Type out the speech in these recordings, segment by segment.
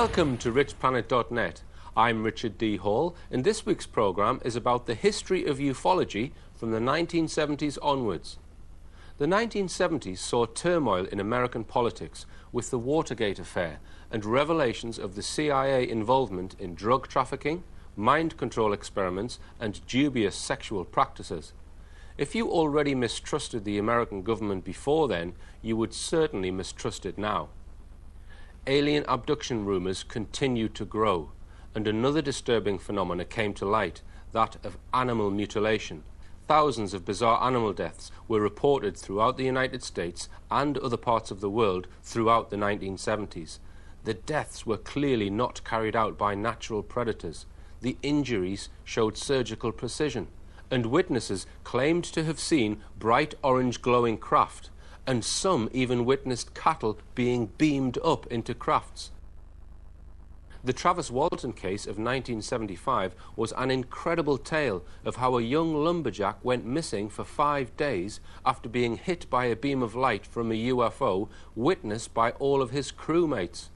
Welcome to richplanet.net. I'm Richard D. Hall, and this week's programme is about the history of ufology from the 1970s onwards. The 1970s saw turmoil in American politics with the Watergate affair and revelations of the CIA involvement in drug trafficking, mind control experiments, and dubious sexual practices. If you already mistrusted the American government before then, you would certainly mistrust it now. Alien abduction rumours continued to grow, and another disturbing phenomenon came to light, that of animal mutilation. Thousands of bizarre animal deaths were reported throughout the United States and other parts of the world throughout the 1970s. The deaths were clearly not carried out by natural predators. The injuries showed surgical precision, and witnesses claimed to have seen bright orange glowing craft, and some even witnessed cattle being beamed up into crafts. The Travis Walton case of 1975 was an incredible tale of how a young lumberjack went missing for 5 days after being hit by a beam of light from a UFO witnessed by all of his crewmates.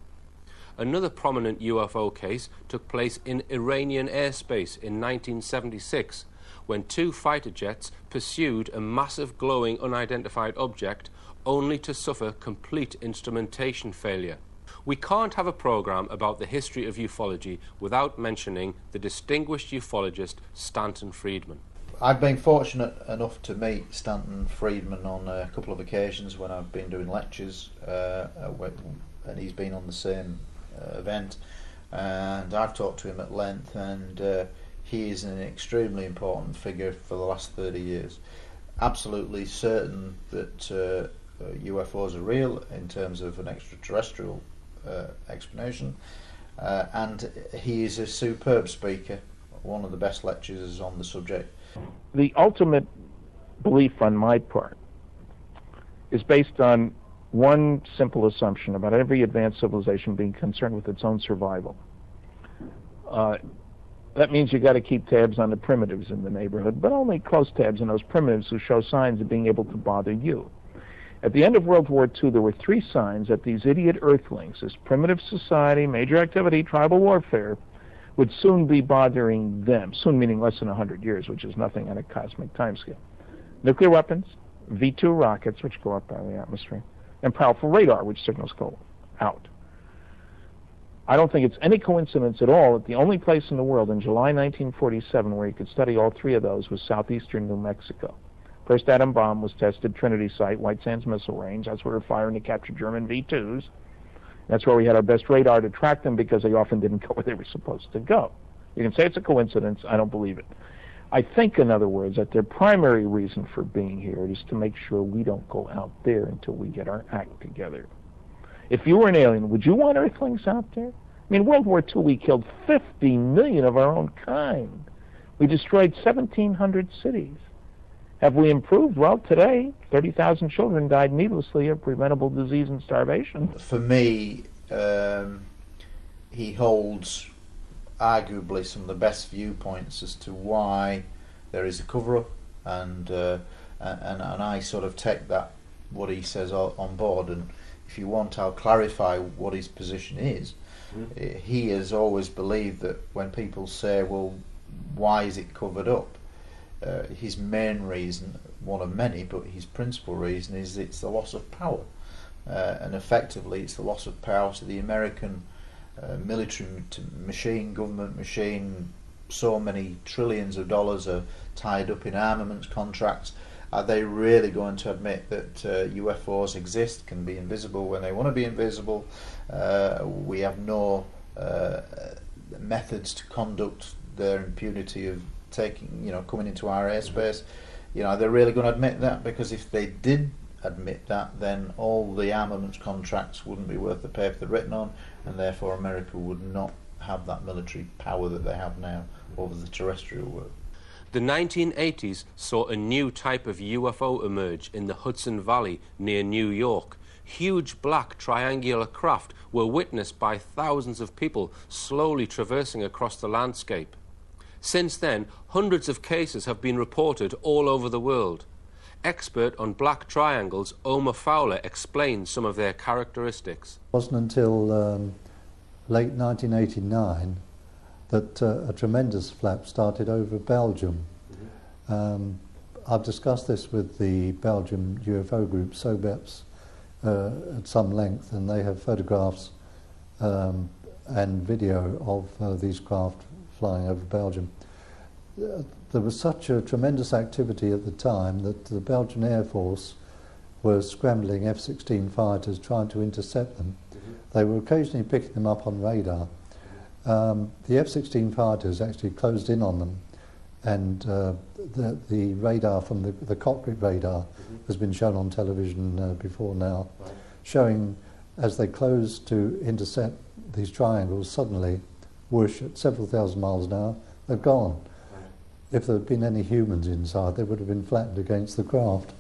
Another prominent UFO case took place in Iranian airspace in 1976, when 2 fighter jets pursued a massive glowing unidentified object only to suffer complete instrumentation failure. We can't have a programme about the history of ufology without mentioning the distinguished ufologist Stanton Friedman. I've been fortunate enough to meet Stanton Friedman on a couple of occasions when I've been doing lectures, and he's been on the same event, and I've talked to him at length, and he is an extremely important figure for the last 30 years. Absolutely certain that UFOs are real in terms of an extraterrestrial explanation, and he is a superb speaker, one of the best lecturers on the subject. The ultimate belief on my part is based on one simple assumption about every advanced civilization being concerned with its own survival. That means you got to keep tabs on the primitives in the neighborhood, but only close tabs on those primitives who show signs of being able to bother you. At the end of World War II, there were 3 signs that these idiot earthlings, this primitive society, major activity, tribal warfare, would soon be bothering them, soon meaning less than 100 years, which is nothing on a cosmic timescale. Nuclear weapons, V-2 rockets, which go up out of the atmosphere, and powerful radar, which signals go out. I don't think it's any coincidence at all that the only place in the world in July 1947 where you could study all 3 of those was southeastern New Mexico. First atom bomb was tested, Trinity Site, White Sands Missile Range. That's where we were firing to capture German V-2s. That's where we had our best radar to track them because they often didn't go where they were supposed to go. You can say it's a coincidence. I don't believe it. I think, in other words, that their primary reason for being here is to make sure we don't go out there until we get our act together. If you were an alien, would you want earthlings out there? I mean, World War II, we killed 50 million of our own kind. We destroyed 1,700 cities. Have we improved? Well, today, 30,000 children died needlessly of preventable disease and starvation. For me, he holds arguably some of the best viewpoints as to why there is a cover-up, and I sort of take that, what he says, on board, and if you want, I'll clarify what his position is. He has always believed that when people say, well, why is it covered up? His main reason, one of many, but his principal reason is it's the loss of power. And effectively it's the loss of power to the American military machine, government machine. So many trillions of dollars are tied up in armaments contracts. Are they really going to admit that UFOs exist, can be invisible when they want to be invisible? We have no methods to conduct their impunity of coming into our airspace. They're really going to admit that? Because if they did admit that, then all the armaments contracts wouldn't be worth the paper they're written on, and therefore America would not have that military power that they have now over the terrestrial world. The 1980s saw a new type of UFO emerge in the Hudson Valley near New York. Huge black triangular craft were witnessed by thousands of people slowly traversing across the landscape. Since then, hundreds of cases have been reported all over the world. Expert on black triangles, Omar Fowler explains some of their characteristics. It wasn't until late 1989 that a tremendous flap started over Belgium. I've discussed this with the Belgium UFO group, SOBEPS, at some length, and they have photographs and video of these craft flying over Belgium. There was such a tremendous activity at the time that the Belgian Air Force was scrambling F-16 fighters trying to intercept them. They were occasionally picking them up on radar. The F-16 fighters actually closed in on them, and the radar from the cockpit radar has been shown on television before now, showing as they closed to intercept these triangles, suddenly, whoosh, at several thousand miles an hour, they're gone. If there had been any humans inside, they would have been flattened against the craft.